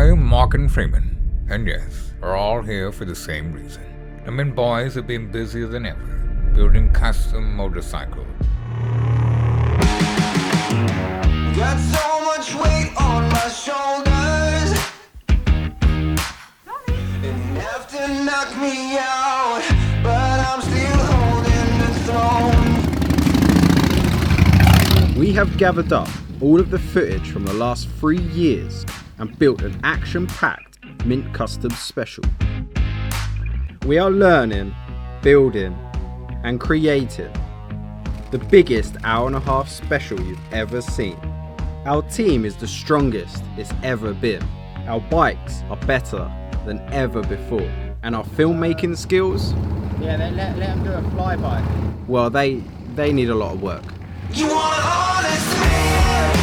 I'm Morgan Freeman, and yes, we're all here for the same reason. The Mint Boys have been busier than ever, building custom motorcycles. Got so much weight on my shoulders. Enough to knock me out, but I'm still holding the throne. We have gathered up all of the footage from the last 3 years and built an action-packed Mint Custom special. We are learning, building and creating the biggest hour-and-a-half special you've ever seen. Our team is the strongest it's ever been. Our bikes are better than ever before. And our filmmaking skills? Yeah, let them do a flyby. Well, they need a lot of work. You want an honest man,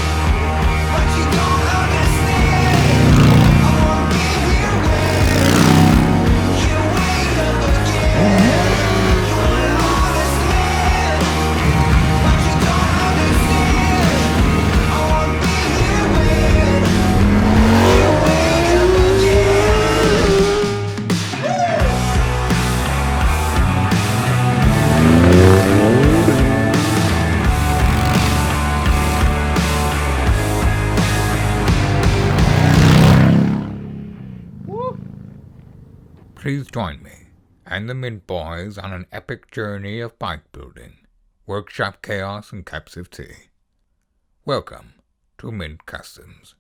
but you don't understand. I won't be here when you wake up again. You want an honest man, but you don't understand. I won't be here when you wake up Please join me and the Mint Boys on an epic journey of bike building, workshop chaos, and cups of tea. Welcome to Mint Customs.